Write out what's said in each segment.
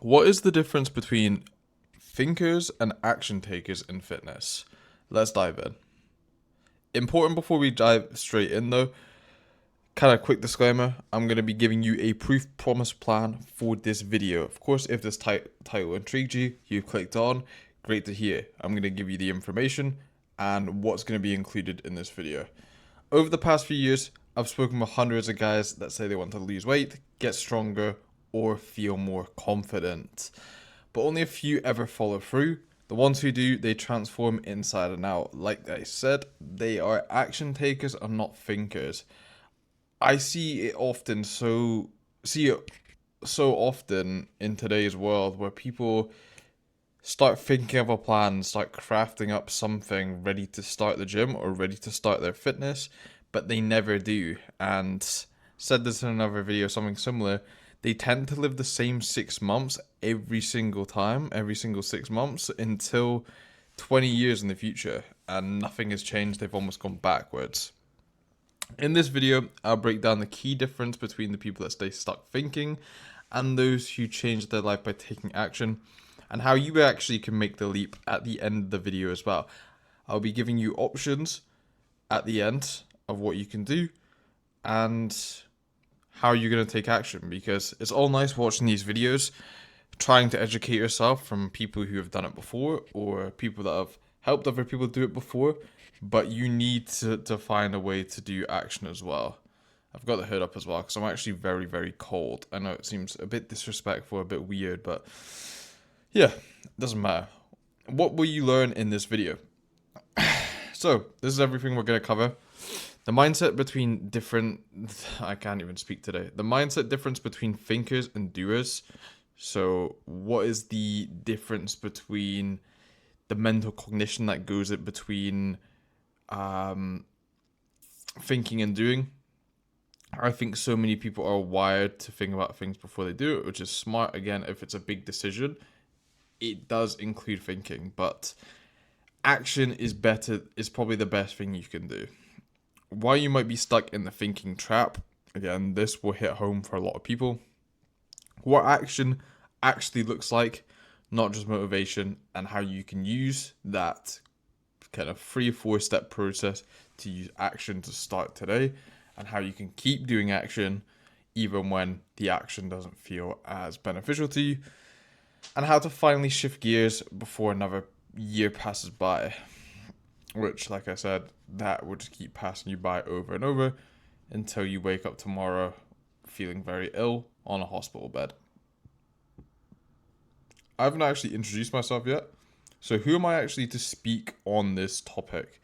What is the difference between thinkers and action takers in fitness? Let's dive in. Important before we dive straight in though, kind of quick disclaimer, I'm going to be giving you a proof promise plan for this video. Of course, if this title intrigued you, you've clicked on, great to hear. I'm going to give you the information and what's going to be included in this video. Over the past few years, I've spoken with hundreds of guys that say they want to lose weight, get stronger, or feel more confident. But only a few ever follow through. The ones who do, they transform inside and out. Like I said, they are action takers and not thinkers. I see it so often in today's world where people start thinking of a plan, start crafting up something ready to start the gym or ready to start their fitness, but they never do. And said this in another video, something similar. They tend to live the same 6 months every single time, every single 6 months until 20 years in the future, and nothing has changed. They've almost gone backwards. In this video, I'll break down the key difference between the people that stay stuck thinking and those who change their life by taking action, and how you actually can make the leap at the end of the video as well. I'll be giving you options at the end of what you can do and how you're going to take action, because it's all nice watching these videos, trying to educate yourself from people who have done it before or people that have helped other people do it before, but you need to find a way to do action as well. I've got the hood up as well because I'm actually very, very cold. I know it seems a bit disrespectful, a bit weird, but yeah, it doesn't matter. What will you learn in this video? So, this is everything we're going to cover. The mindset between I can't even speak today. The mindset difference between thinkers and doers. So, what is the difference between the mental cognition that goes in between thinking and doing? I think so many people are wired to think about things before they do it, which is smart. Again, if it's a big decision, it does include thinking, but action is probably the best thing you can do. Why you might be stuck in the thinking trap, again, this will hit home for a lot of people. What action actually looks like, not just motivation, and how you can use that kind of 3 or 4 step process to use action to start today, and how you can keep doing action even when the action doesn't feel as beneficial to you, and how to finally shift gears before another year passes by. Which, like I said, that would just keep passing you by over and over until you wake up tomorrow feeling very ill on a hospital bed. I haven't actually introduced myself yet. So who am I actually to speak on this topic?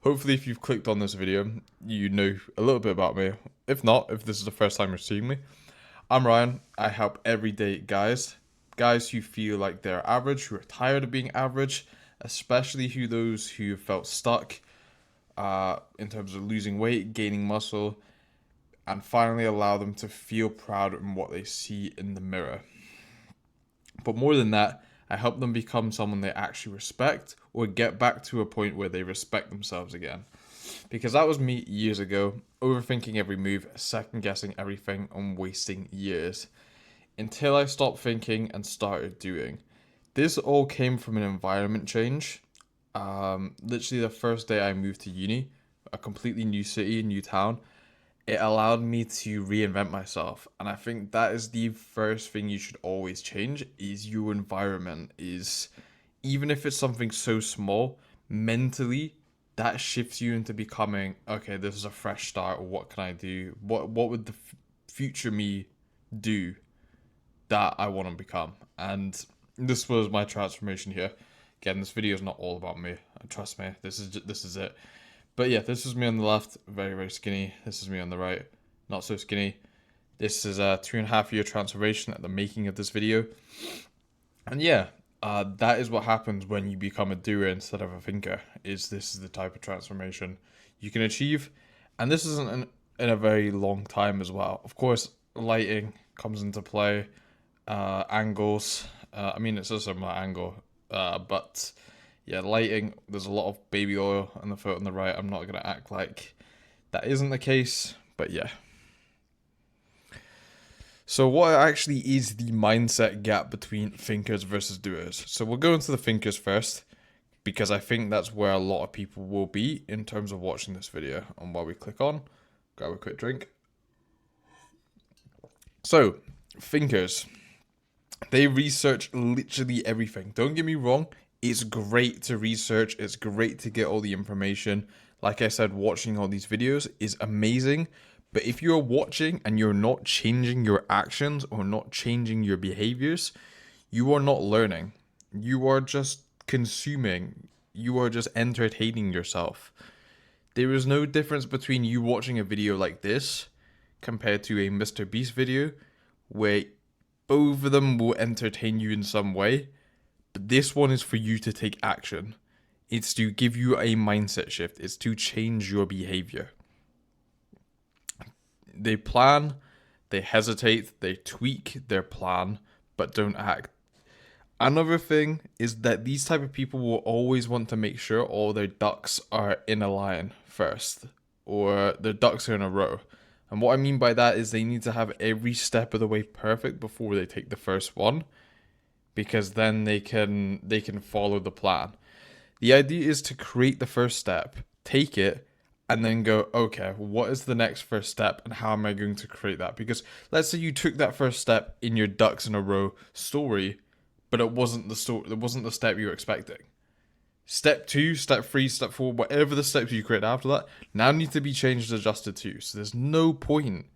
Hopefully, if you've clicked on this video, you know a little bit about me. If not, if this is the first time you're seeing me, I'm Ryan. I help everyday guys who feel like they're average, who are tired of being average, especially those who have felt stuck in terms of losing weight, gaining muscle, and finally allow them to feel proud in what they see in the mirror. But more than that, I help them become someone they actually respect, or get back to a point where they respect themselves again. Because that was me years ago, overthinking every move, second guessing everything, and wasting years. Until I stopped thinking and started doing. This all came from an environment change. Literally the first day I moved to uni, a completely new city, new town, it allowed me to reinvent myself. And I think that is the first thing you should always change, is your environment. Is, even if it's something so small, mentally, that shifts you into becoming, okay, this is a fresh start. What can I do? What would the future me do that I want to become? And this was my transformation here. Again, this video is not all about me. Trust me, this is it. But yeah, this is me on the left, very, very skinny. This is me on the right, not so skinny. This is a 2.5 year transformation at the making of this video. And yeah, that is what happens when you become a doer instead of a thinker. This is the type of transformation you can achieve. And this isn't in a very long time as well. Of course, lighting comes into play, angles. It's a similar angle, but yeah, lighting, there's a lot of baby oil on the photo on the right. I'm not going to act like that isn't the case, but yeah. So what actually is the mindset gap between thinkers versus doers? So we'll go into the thinkers first, because I think that's where a lot of people will be in terms of watching this video. And while we click on, grab a quick drink. So, thinkers, they research literally everything. Don't get me wrong, it's great to research, it's great to get all the information. Like I said, watching all these videos is amazing. But if you're watching and you're not changing your actions or not changing your behaviors, you are not learning. You are just consuming. You are just entertaining yourself. There is no difference between you watching a video like this compared to a Mr. Beast video, where both of them will entertain you in some way, but this one is for you to take action. It's to give you a mindset shift. It's to change your behavior. They plan, they hesitate, they tweak their plan, but don't act. Another thing is that these type of people will always want to make sure all their ducks are in a line first, or their ducks are in a row. And what I mean by that is they need to have every step of the way perfect before they take the first one, because then they can follow the plan. The idea is to create the first step, take it, and then go, okay, what is the next first step and how am I going to create that? Because let's say you took that first step in your ducks in a row story, but it wasn't the step you were expecting. Step 2, step 3, step 4, whatever the steps you create after that, now need to be changed and adjusted too. So there's no point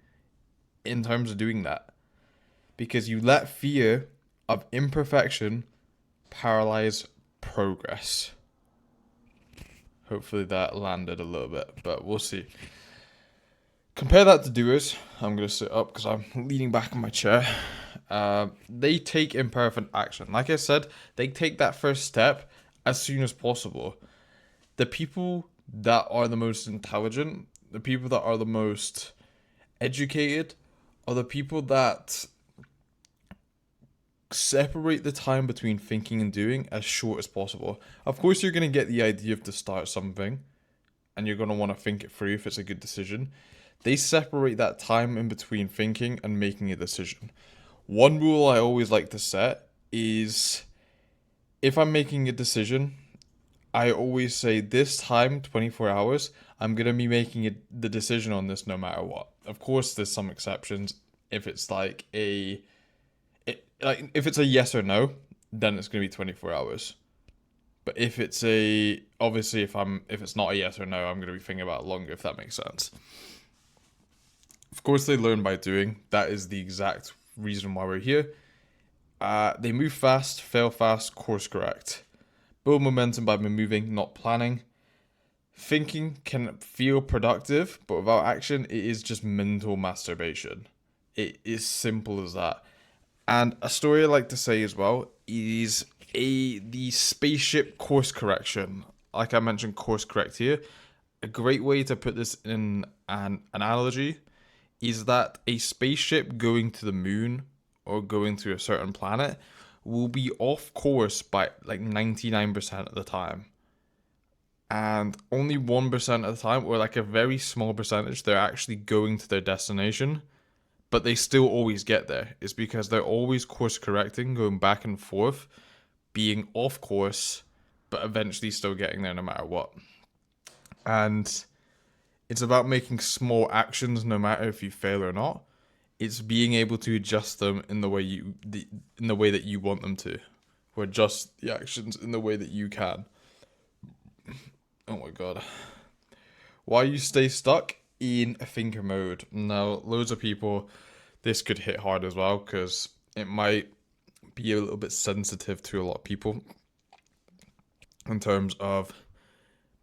in terms of doing that, because you let fear of imperfection paralyze progress. Hopefully that landed a little bit, but we'll see. Compare that to doers. I'm going to sit up because I'm leaning back in my chair. They take imperfect action. Like I said, they take that first step as soon as possible. The people that are the most intelligent, the people that are the most educated, are the people that separate the time between thinking and doing as short as possible. Of course, you're going to get the idea of to start something, and you're going to want to think it through if it's a good decision. They separate that time in between thinking and making a decision. One rule I always like to set is, if I'm making a decision, I always say this time, 24 hours, I'm going to be making the decision on this no matter what. Of course, there's some exceptions. If it's like if it's a yes or no, then it's going to be 24 hours. But if it's obviously if it's not a yes or no, I'm going to be thinking about it longer, if that makes sense. Of course, they learn by doing. That is the exact reason why we're here. They move fast, fail fast, course correct. Build momentum by moving, not planning. Thinking can feel productive, but without action, it is just mental masturbation. It is simple as that. And a story I like to say as well is the spaceship course correction. Like I mentioned, course correct here. A great way to put this in an analogy is that a spaceship going to the moon or going to a certain planet will be off course by like 99% of the time. And only 1% of the time, or like a very small percentage, they're actually going to their destination. But they still always get there. It's because they're always course correcting, going back and forth, being off course, but eventually still getting there no matter what. And it's about making small actions no matter if you fail or not. It's being able to adjust them in the way that you want them to, or adjust the actions in the way that you can. Oh my god. Why you stay stuck in a thinker mode? Now, loads of people, this could hit hard as well, because it might be a little bit sensitive to a lot of people in terms of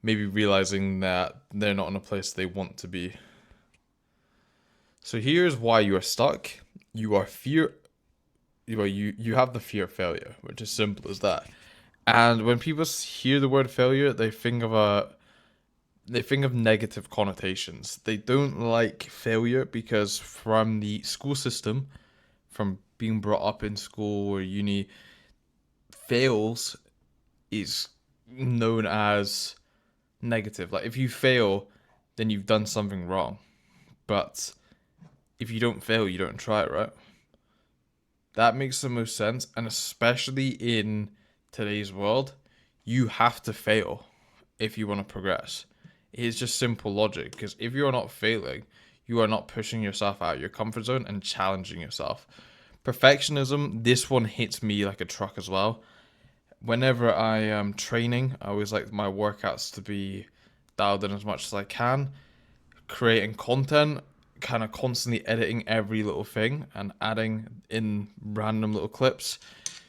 maybe realizing that they're not in a place they want to be. So here's why you are stuck. You have the fear of failure, which is simple as that. And when people hear the word failure, they think of negative connotations. They don't like failure because from the school system, from being brought up in school or uni, fails is known as negative. Like if you fail, then you've done something wrong. But if you don't fail, you don't try it, right? That makes the most sense. And especially in today's world, you have to fail if you want to progress. It's just simple logic, because if you are not failing, you are not pushing yourself out of your comfort zone and challenging yourself. Perfectionism, this one hits me like a truck as well. Whenever I am training, I always like my workouts to be dialed in as much as I can. Creating content, kind of constantly editing every little thing and adding in random little clips.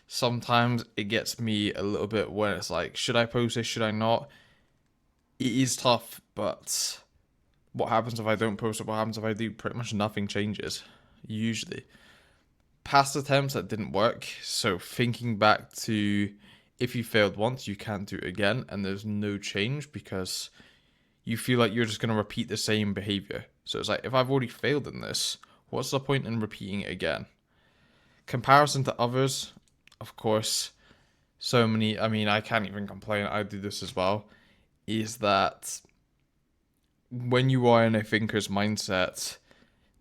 Sometimes it gets me a little bit when it's like, should I post this? Should I not? It is tough, but what happens if I don't post it? What happens if I do? Pretty much nothing changes, usually. Past attempts that didn't work, so thinking back to if you failed once, you can't do it again, and there's no change because you feel like you're just going to repeat the same behavior. So it's like, if I've already failed in this, what's the point in repeating it again? Comparison to others, of course, so many, I mean, I can't even complain, I do this as well, is that when you are in a thinker's mindset,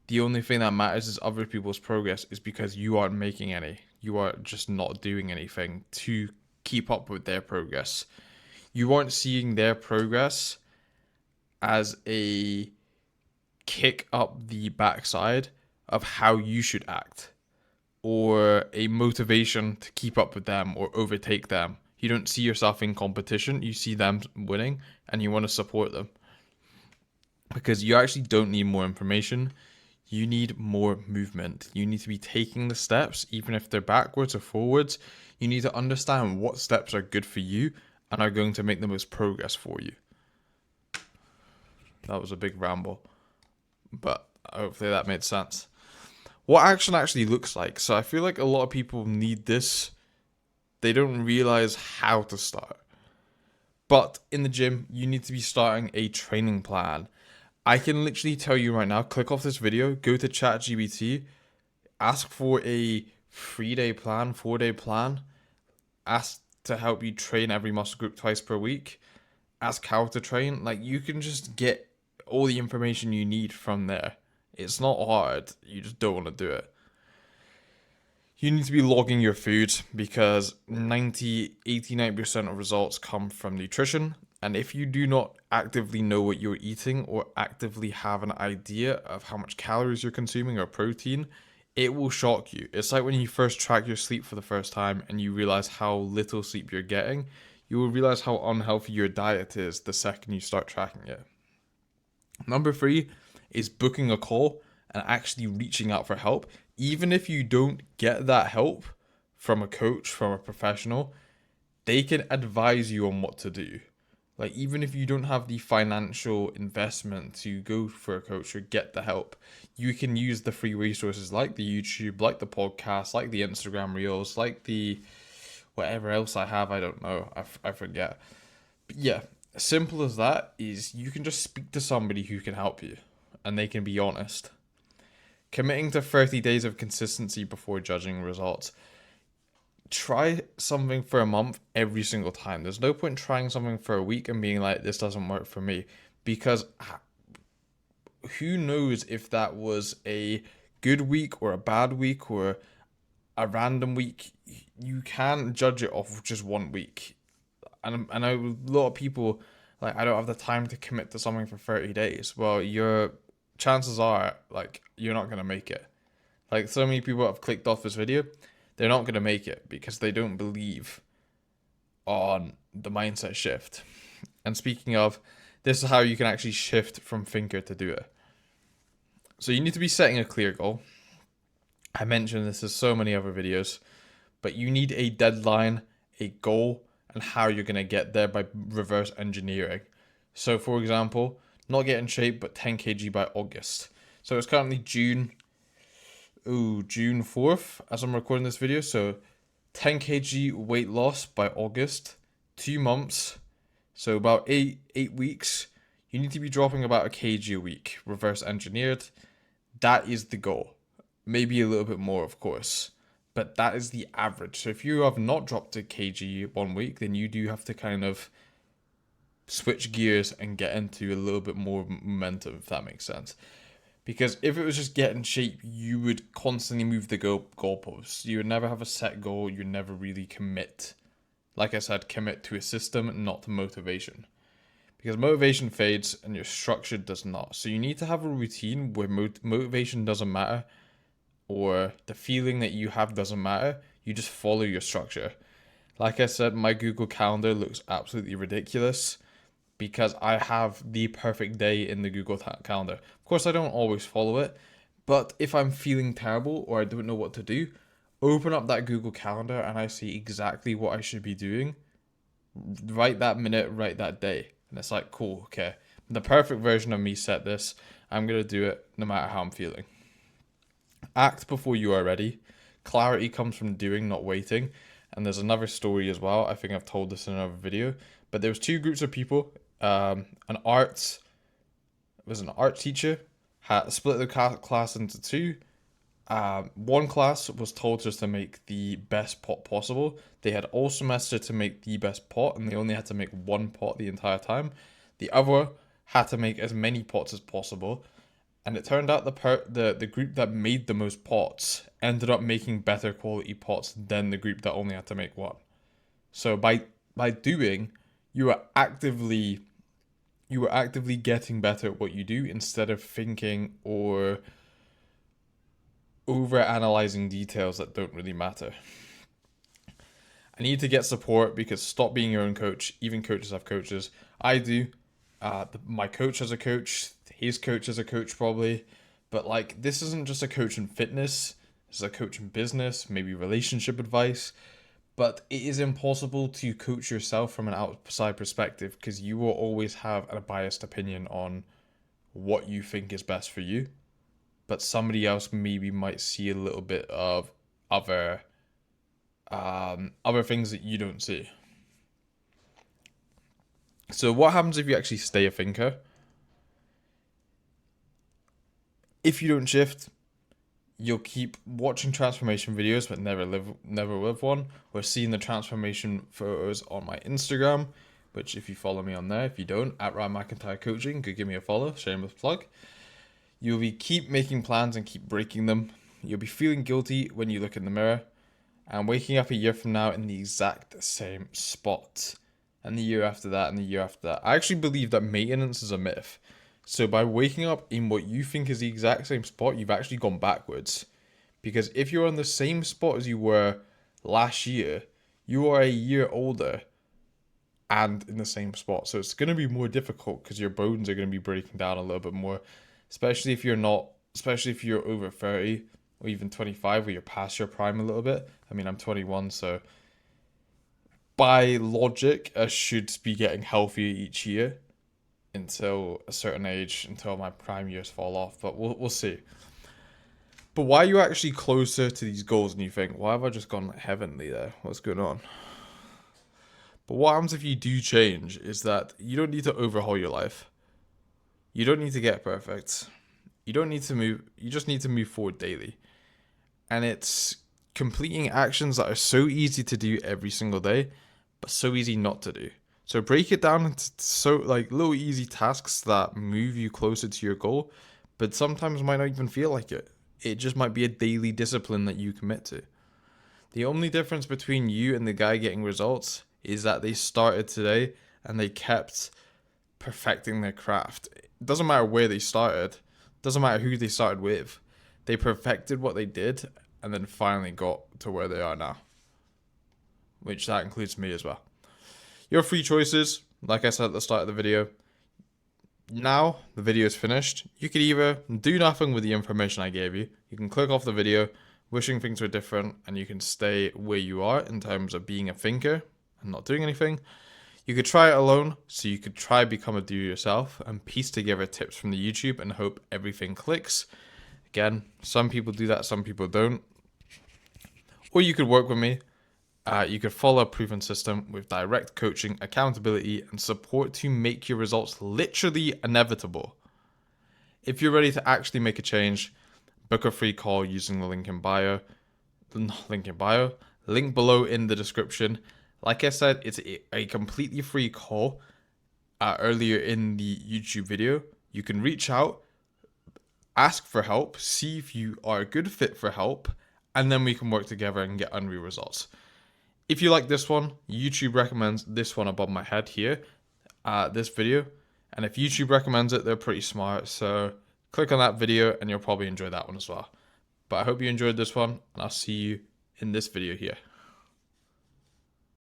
the only thing that matters is other people's progress, is because you aren't making any. You are just not doing anything to keep up with their progress. You aren't seeing their progress as a kick up the backside of how you should act, or a motivation to keep up with them or overtake them. You don't see yourself in competition, you see them winning and you want to support them. Because you actually don't need more information, you need more movement. You need to be taking the steps, even if they're backwards or forwards. You need to understand what steps are good for you and are going to make the most progress for you. That was a big ramble, but hopefully that made sense. What action actually looks like. So I feel like a lot of people need this. They don't realize how to start. But in the gym, you need to be starting a training plan. I can literally tell you right now, click off this video, go to ChatGPT, ask for a 3-day plan, 4-day plan, ask to help you train every muscle group twice per week, ask how to train. Like, you can just get all the information you need from there. It's not hard, you just don't want to do it. You need to be logging your food because 89% of results come from nutrition. And if you do not actively know what you're eating or actively have an idea of how much calories you're consuming or protein, it will shock you. It's like when you first track your sleep for the first time and you realize how little sleep you're getting, you will realize how unhealthy your diet is the second you start tracking it. Number 3 is booking a call and actually reaching out for help. Even if you don't get that help from a coach, from a professional, they can advise you on what to do. Like, even if you don't have the financial investment to go for a coach or get the help, you can use the free resources like the YouTube, like the podcast, like the Instagram Reels, like the whatever else I have, I don't know, I forget. But yeah, simple as that is you can just speak to somebody who can help you and they can be honest. Committing to 30 days of consistency before judging results. Try something for a month every single time. There's no point trying something for a week and being like, this doesn't work for me, because who knows if that was a good week or a bad week or a random week. You can't judge it off of just 1 week. And I know a lot of people like, I don't have the time to commit to something for 30 days. Well, your chances are like you're not going to make it. Like, so many people have clicked off this video, they're not going to make it because they don't believe on the mindset shift. And speaking of, this is how you can actually shift from thinker to doer. So you need to be setting a clear goal. I mentioned this in so many other videos, but you need a deadline, a goal, and how you're going to get there by reverse engineering. So for example, not get in shape, but 10 kg by August. So it's currently June 4th as I'm recording this video. So 10 kg weight loss by August, 2 months. So about eight weeks, you need to be dropping about a kg a week, reverse engineered. That is the goal. Maybe a little bit more, of course, but that is the average. So if you have not dropped a kg 1 week, then you do have to kind of switch gears and get into a little bit more momentum, if that makes sense. Because if it was just get in shape, you would constantly move the goalposts. You would never have a set goal. You would never really commit. Like I said, commit to a system, not to motivation. Because motivation fades and your structure does not. So you need to have a routine where motivation doesn't matter, or the feeling that you have doesn't matter. You just follow your structure. Like I said, my Google Calendar looks absolutely ridiculous because I have the perfect day in the Google Calendar. Of course, I don't always follow it, but if I'm feeling terrible or I don't know what to do, open up that Google Calendar and I see exactly what I should be doing right that minute, right that day. And it's like, cool, okay. The perfect version of me set this. I'm going to do it no matter how I'm feeling. Act before you are ready. Clarity comes from doing, not waiting. And there's another story as well. I think I've told this in another video. But there was two groups of people. An art teacher had split the class into two. One class was told just to make the best pot possible. They had all semester to make the best pot, and they only had to make one pot the entire time. The other had to make as many pots as possible, and it turned out the group that made the most pots ended up making better quality pots than the group that only had to make one. So by doing, you are actively getting better at what you do instead of thinking or over analyzing details that don't really matter. I need to get support because stop being your own coach. Even coaches have coaches. I do. My coach has a coach. His coach has a coach probably. But like, this isn't just a coach in fitness. This is a coach in business, maybe relationship advice. But it is impossible to coach yourself from an outside perspective because you will always have a biased opinion on what you think is best for you. But somebody else maybe might see a little bit of other things that you don't see. So what happens if you actually stay a thinker? If you don't shift, you'll keep watching transformation videos but never live one, or seeing the transformation photos on my Instagram, which if you follow me on there, if you don't, at Ryan McIntyre Coaching, go give me a follow, shameless plug. You'll be keep making plans and keep breaking them. You'll be feeling guilty when you look in the mirror and waking up a year from now in the exact same spot. And the year after that and the year after that. I actually believe that maintenance is a myth. So by waking up in what you think is the exact same spot, you've actually gone backwards. Because if you're on the same spot as you were last year, you are a year older and in the same spot. So it's going to be more difficult because your bones are going to be breaking down a little bit more. Especially if you're over 30 or even 25 where you're past your prime a little bit. I mean, I'm 21, so by logic, I should be getting healthier each year until a certain age, until my prime years fall off, but we'll see. But why are you actually closer to these goals and you think, why have I just gone heavenly there? What's going on? But what happens if you do change is that you don't need to overhaul your life. You don't need to get perfect. You don't need to move. You just need to move forward daily. And it's completing actions that are so easy to do every single day, but so easy not to do. So break it down into little easy tasks that move you closer to your goal, but sometimes might not even feel like it. It just might be a daily discipline that you commit to. The only difference between you and the guy getting results is that they started today and they kept perfecting their craft. It doesn't matter where they started. It doesn't matter who they started with. They perfected what they did and then finally got to where they are now. Which that includes me as well. Your free choices, like I said at the start of the video. Now the video is finished. You could either do nothing with the information I gave you. You can click off the video, wishing things were different, and you can stay where you are in terms of being a thinker and not doing anything. You could try it alone, so you could try become a do-yourself and piece together tips from the YouTube and hope everything clicks. Again, some people do that, some people don't. Or you could work with me. You could follow a proven system with direct coaching, accountability, and support to make your results literally inevitable. If you're ready to actually make a change, book a free call using the link below in the description. Like I said, it's a completely free call earlier in the YouTube video. You can reach out ask for help, see if you are a good fit for help, and then we can work together and get unreal results. If you like this one, YouTube recommends this one above my head here, this video. And if YouTube recommends it, they're pretty smart. So click on that video and you'll probably enjoy that one as well. But I hope you enjoyed this one, and I'll see you in this video here.